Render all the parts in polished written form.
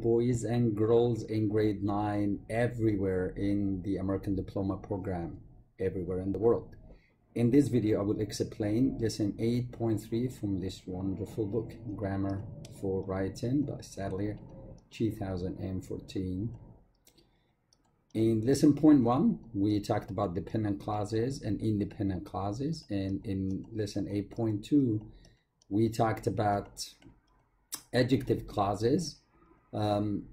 Boys and girls in grade 9 everywhere in the American Diploma Program, everywhere in the world. In this video, I will explain lesson 8.3 from this wonderful book, Grammar for Writing by Sadlier, 2014. In lesson point 1, we talked about dependent clauses and independent clauses, and in lesson 8.2, we talked about adjective clauses.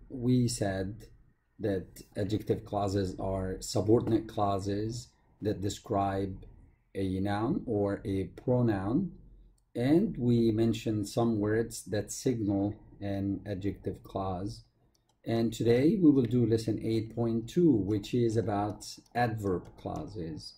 We said that adjective clauses are subordinate clauses that describe a noun or a pronoun, and we mentioned some words that signal an adjective clause. And today we will do lesson 8.2, which is about adverb clauses.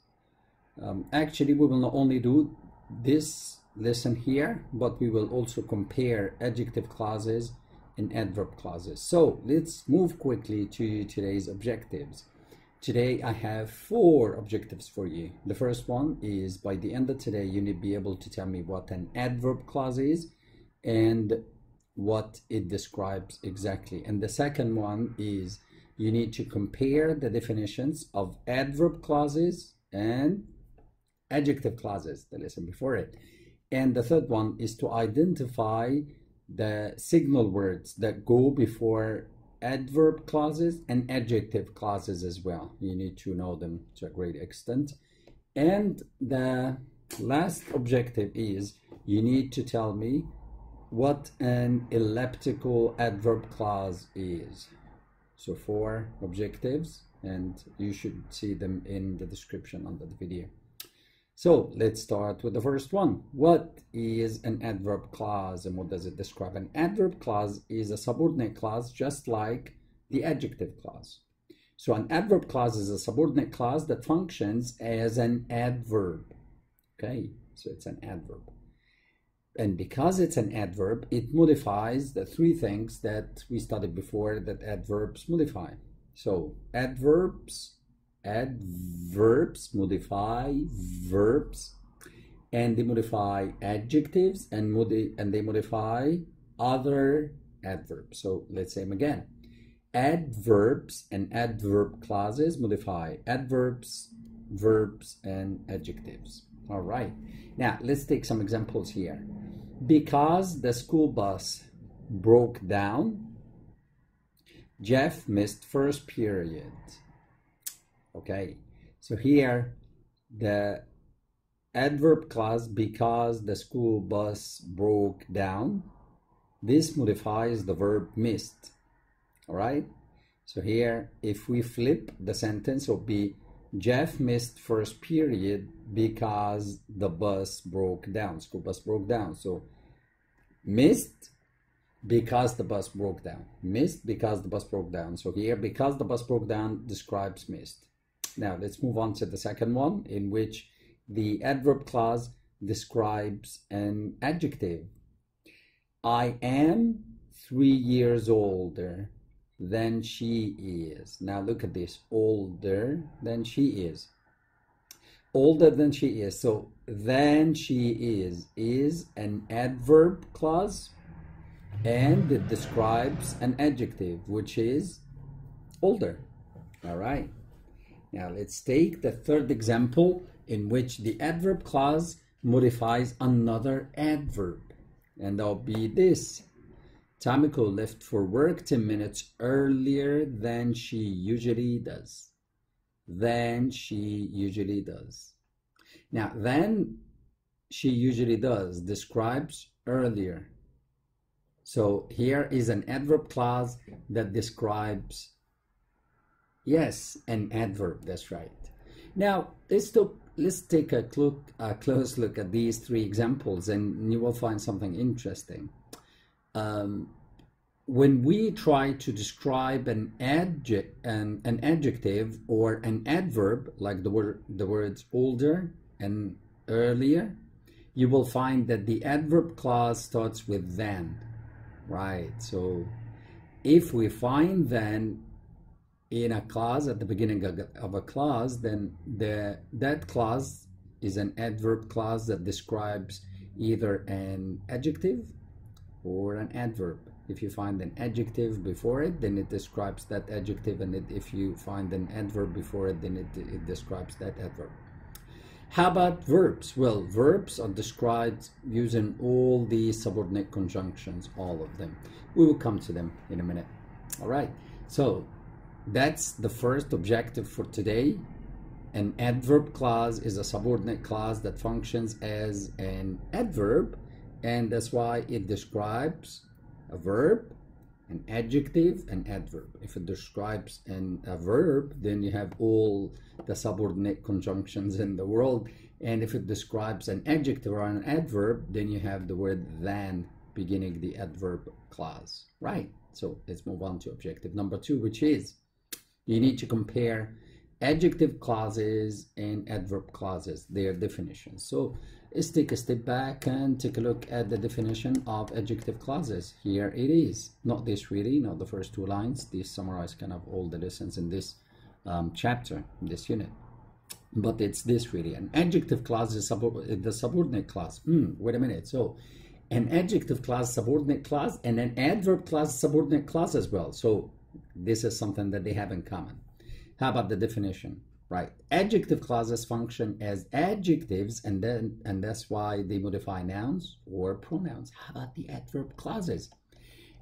Actually, we will not only do this lesson here, but we will also compare adjective clauses and adverb clauses. So let's move quickly to today's objectives. Today I have 4 objectives for you. The first one is, by the end of today, you need to be able to tell me what an adverb clause is and what it describes exactly. And the second one is, you need to compare the definitions of adverb clauses and adjective clauses, the lesson before it. And the third one is to identify the signal words that go before adverb clauses and adjective clauses as well. You need to know them to a great extent. And the last objective is, you need to tell me what an elliptical adverb clause is. So 4 objectives, and you should see them in the description under the video. So let's start with the first one. What is an adverb clause and what does it describe? An adverb clause is a subordinate clause, just like the adjective clause. So an adverb clause is a subordinate clause that functions as an adverb. Okay, so it's an adverb. And because it's an adverb, it modifies the 3 things that we studied before that adverbs modify. So adverbs modify verbs, and they modify adjectives, and they modify other adverbs. So let's say them again. Adverbs and adverb clauses modify adverbs, verbs, and adjectives. All right, now let's take some examples here. Because the school bus broke down, Jeff missed first period. Okay, so here the adverb clause, because the school bus broke down, this modifies the verb missed. All right, so here if we flip the sentence, it will be Jeff missed first period because the bus broke down. School bus broke down. So missed because the bus broke down. Missed because the bus broke down. So here, because the bus broke down describes missed. Now let's move on to the second one, in which the adverb clause describes an adjective. I am 3 years older than she is. Now look at this, older than she is. Older than she is. So than she is an adverb clause, and it describes an adjective, which is older. All right. Now let's take the third example, in which the adverb clause modifies another adverb, and that'll be this. Tamiko left for work 10 minutes earlier than she usually does. Than she usually does. Now, than she usually does describes earlier. So here is an adverb clause that describes, yes, an adverb, that's right. Now, let's take a close look at these 3 examples, and you will find something interesting. When we try to describe an adjective or an adverb, like the words older and earlier, you will find that the adverb clause starts with than, right? So if we find than in a clause at the beginning of a clause, then that clause is an adverb clause that describes either an adjective or an adverb. If you find an adjective before it, then it describes that adjective, and if you find an adverb before it, then it describes that adverb. How about verbs? Well, verbs are described using all these subordinate conjunctions, all of them. We will come to them in a minute. All right, so that's the first objective for today. An adverb clause is a subordinate clause that functions as an adverb, and that's why it describes a verb, an adjective, an adverb. If it describes a verb, then you have all the subordinate conjunctions in the world. And if it describes an adjective or an adverb, then you have the word than beginning the adverb clause. Right, so let's move on to objective number 2, which is you need to compare adjective clauses and adverb clauses, their definitions. So let's take a step back and take a look at the definition of adjective clauses. Here it is. Not this really, not the first 2 lines. These summarize kind of all the lessons in this chapter, in this unit. But it's this really. An adjective clause is the subordinate clause. Wait a minute. So an adjective clause, subordinate clause, and an adverb clause, subordinate clause as well. So this is something that they have in common. How about the definition? Right. Adjective clauses function as adjectives, and that's why they modify nouns or pronouns. How about the adverb clauses?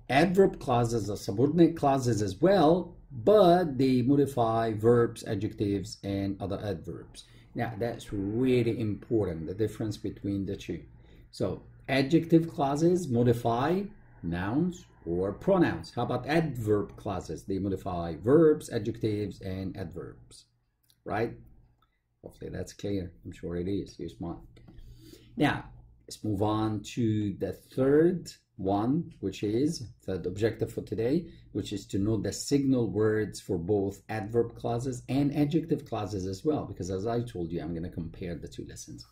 Adverb clauses are subordinate clauses as well, but they modify verbs, adjectives, and other adverbs. Now, that's really important, the difference between the two. So, adjective clauses modify nouns or pronouns. How about adverb clauses? They modify verbs, adjectives, and adverbs. Right? Hopefully that's clear. I'm sure it is. You're smart. Now, let's move on to the third one, which is the objective for today, which is to know the signal words for both adverb clauses and adjective clauses as well, because as I told you, I'm going to compare the 2 lessons.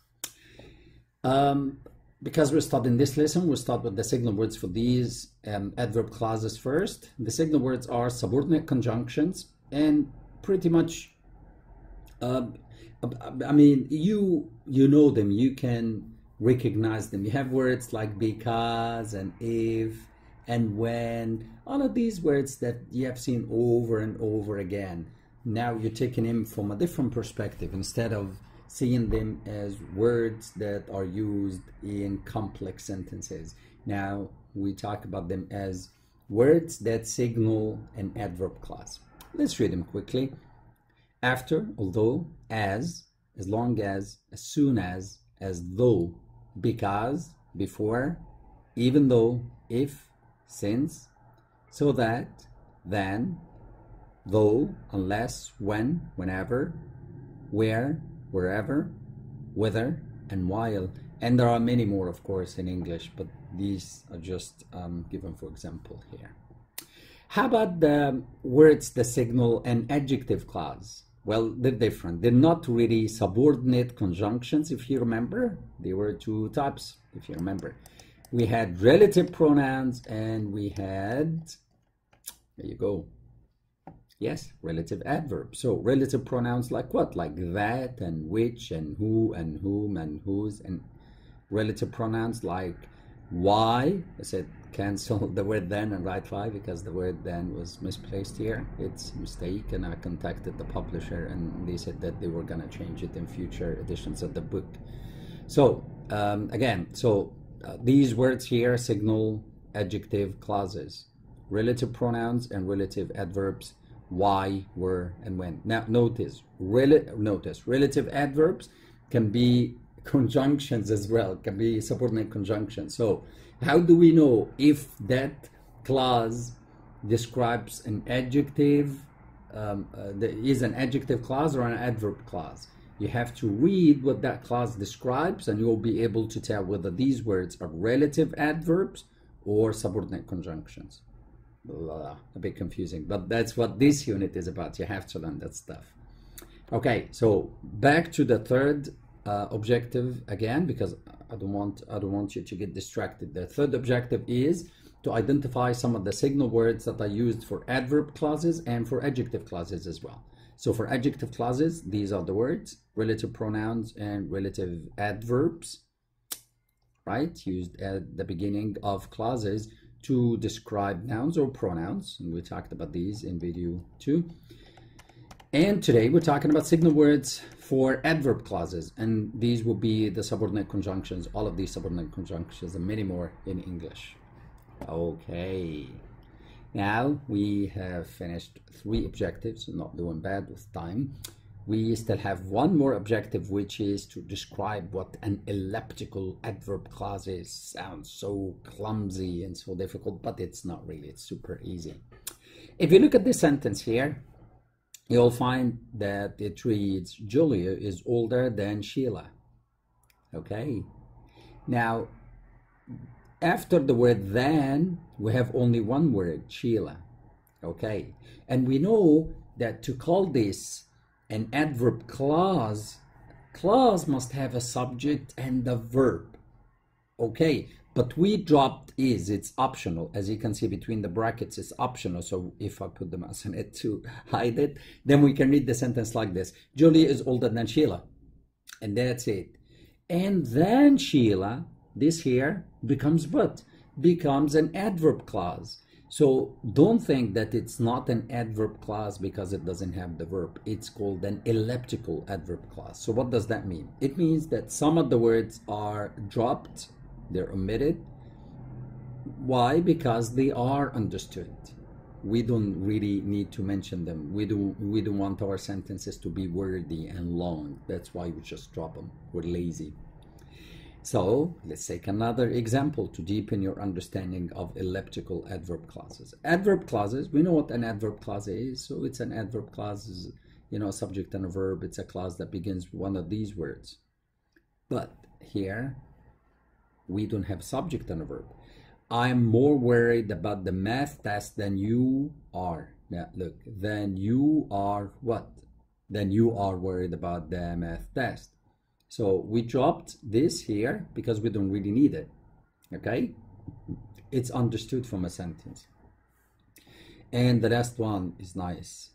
Because we're studying this lesson, we'll start with the signal words for these adverb clauses first. The signal words are subordinate conjunctions, and pretty much I mean, you know them, you can recognize them. You have words like because and if and when, all of these words that you have seen over and over again. Now you're taking them from a different perspective instead of seeing them as words that are used in complex sentences. Now we talk about them as words that signal an adverb clause. Let's read them quickly. After, although, as long as soon as though, because, before, even though, if, since, so that, then, though, unless, when, whenever, where, wherever, whether, and while. And there are many more, of course, in English, but these are just given for example here. How about the words that signal an adjective clause? Well, they're different. They're not really subordinate conjunctions, if you remember. There were 2 types, if you remember. We had relative pronouns and we had, there you go, yes, relative adverbs. So relative pronouns like what? Like that and which and who and whom and whose, and relative pronouns like why. I said cancel the word then and write why because the word then was misplaced here. It's a mistake, and I contacted the publisher and they said that they were going to change it in future editions of the book. So again, these words here signal adjective clauses, relative pronouns and relative adverbs, why, where, and when. Now notice relative adverbs can be conjunctions as well, can be subordinate conjunctions. So how do we know if that clause describes an adjective, is an adjective clause or an adverb clause? You have to read what that clause describes and you'll be able to tell whether these words are relative adverbs or subordinate conjunctions. A bit confusing, but that's what this unit is about. You have to learn that stuff. Okay, so back to the third objective again, because I don't want you to get distracted. The third objective is to identify some of the signal words that are used for adverb clauses and for adjective clauses as well. So for adjective clauses, these are the words relative pronouns and relative adverbs, right, used at the beginning of clauses to describe nouns or pronouns, and we talked about these in video 2. And today we're talking about signal words for adverb clauses, and these will be the subordinate conjunctions, all of these subordinate conjunctions, and many more in English. Okay, now we have finished 3 objectives, not doing bad with time. We still have one more objective, which is to describe what an elliptical adverb clause is. Sounds so clumsy and so difficult, but it's not really, it's super easy. If you look at this sentence here, you'll find that it reads, Julia is older than Sheila. Okay, now after the word than, we have only one word, Sheila. Okay, and we know that to call this an adverb clause must have a subject and a verb. Okay, but we dropped is, it's optional. As you can see between the brackets, it's optional. So if I put the mouse on it to hide it, then we can read the sentence like this. Julia is older than Sheila. And that's it. And then Sheila, this here, becomes what? Becomes an adverb clause. So don't think that it's not an adverb clause because it doesn't have the verb. It's called an elliptical adverb clause. So what does that mean? It means that some of the words are dropped, they're omitted. Why? Because they are understood. We don't really need to mention them. We don't want our sentences to be wordy and long. That's why we just drop them. We're lazy. So let's take another example to deepen your understanding of elliptical adverb clauses. Adverb clauses, we know what an adverb clause is. So it's an adverb clause, is, you know, a subject and a verb. It's a clause that begins with one of these words. But here, we don't have subject and a verb. I'm more worried about the math test than you are. Now look, than you are what? Then you are worried about the math test. So we dropped this here because we don't really need it. Okay, it's understood from a sentence. And the last one is nice.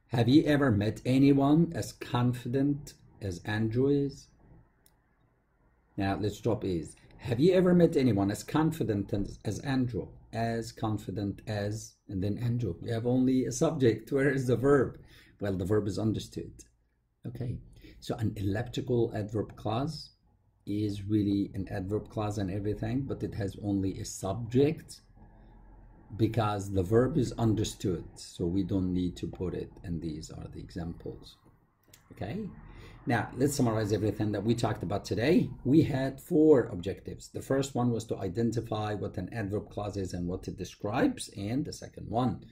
Have you ever met anyone as confident as Andrew is? Now let's drop is. Have you ever met anyone as confident as Andrew? As confident as, and then Andrew. You have only a subject. Where is the verb? Well, the verb is understood. Okay. So an elliptical adverb clause is really an adverb clause and everything, but it has only a subject because the verb is understood. So we don't need to put it, and these are the examples. Okay, now let's summarize everything that we talked about today. We had 4 objectives. The first one was to identify what an adverb clause is and what it describes, and the second one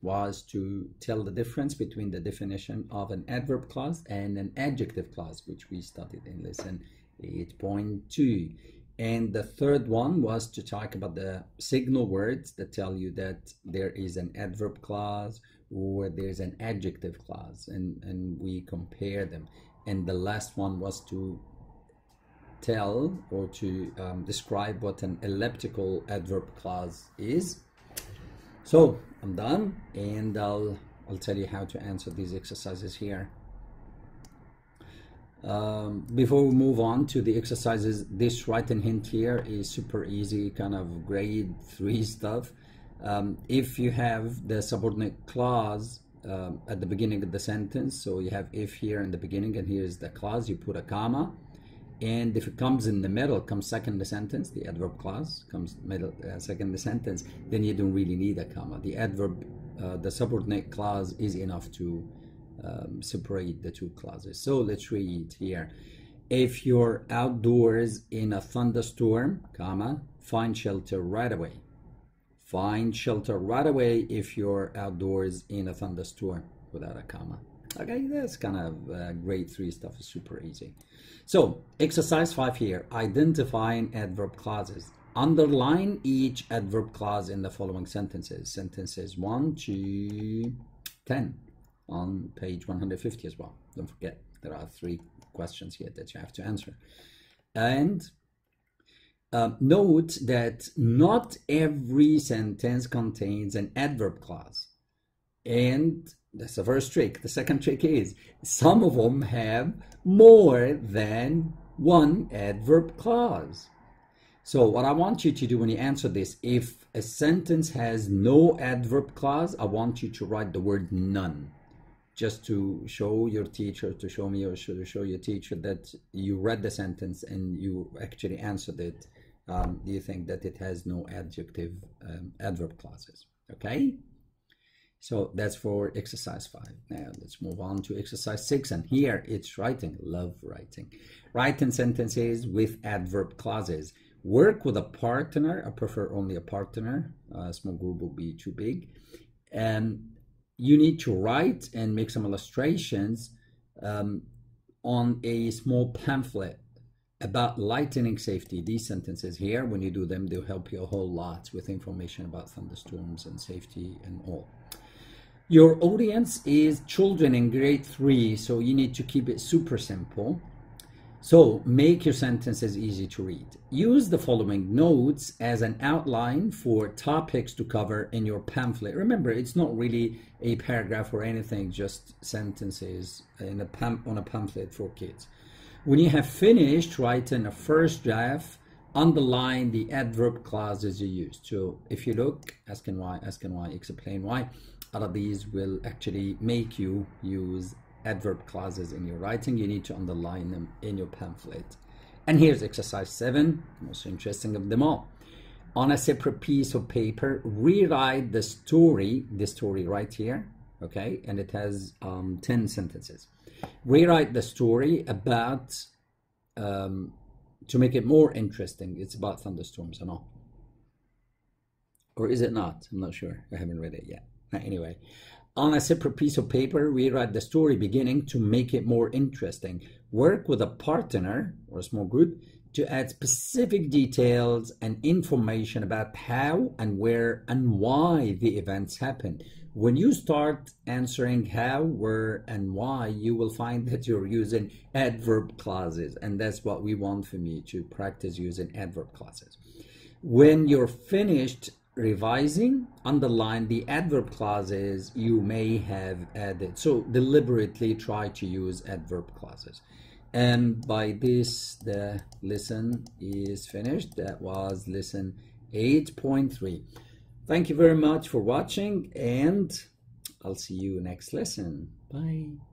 was to tell the difference between the definition of an adverb clause and an adjective clause, which we studied in lesson 8.2. And the third one was to talk about the signal words that tell you that there is an adverb clause or there's an adjective clause, and we compare them. And the last one was to tell or to describe what an elliptical adverb clause is. So I'm done, and I'll tell you how to answer these exercises here. Before we move on to the exercises, this writing hint here is super easy, kind of grade 3 stuff. If you have the subordinate clause at the beginning of the sentence, so you have if here in the beginning and here's the clause, you put a comma. And if it comes in the middle, comes second the sentence, the adverb clause comes middle, second the sentence, then you don't really need a comma. The adverb, the subordinate clause is enough to separate the 2 clauses. So let's read here. If you're outdoors in a thunderstorm, comma, find shelter right away. Find shelter right away if you're outdoors in a thunderstorm, without a comma. Okay, that's kind of grade 3 stuff, is super easy. So exercise 5 here, identifying adverb clauses. Underline each adverb clause in the following sentences. Sentences 1 to 10 on page 150 as well. Don't forget, there are 3 questions here that you have to answer. And note that not every sentence contains an adverb clause. And that's the first trick. The second trick is some of them have more than one adverb clause. So what I want you to do when you answer this, if a sentence has no adverb clause, I want you to write the word none, just to show your teacher, to show me or to show your teacher that you read the sentence and you actually answered it. Do you think that it has no adverb clauses? Okay, so that's for exercise 5. Now let's move on to exercise 6, and here it's writing. Love writing. Writing sentences with adverb clauses. Work with a partner. I prefer only a partner. A small group will be too big. And you need to write and make some illustrations on a small pamphlet about lightning safety. These sentences here, when you do them, they'll help you a whole lot with information about thunderstorms and safety and all. Your audience is children in grade 3, so you need to keep it super simple. So make your sentences easy to read. Use the following notes as an outline for topics to cover in your pamphlet. Remember, it's not really a paragraph or anything, just sentences in on a pamphlet for kids. When you have finished writing a first draft, underline the adverb clauses you used. So if you look, asking why, explain why, all of these will actually make you use adverb clauses in your writing. You need to underline them in your pamphlet. And here's exercise 7, most interesting of them all. On a separate piece of paper, rewrite the story right here, okay, and it has 10 sentences. Rewrite the story about to make it more interesting. It's about thunderstorms and all, or is it not? I'm not sure. I haven't read it yet. Anyway, on a separate piece of paper, rewrite the story beginning to make it more interesting. Work with a partner or a small group to add specific details and information about how and where and why the events happen. When you start answering how, where, and why, you will find that you're using adverb clauses, and that's what we want from you, to practice using adverb clauses. When you're finished revising, underline the adverb clauses you may have added. So deliberately try to use adverb clauses. And by this, the lesson is finished. That was lesson 8.3. Thank you very much for watching, and I'll see you next lesson. Bye.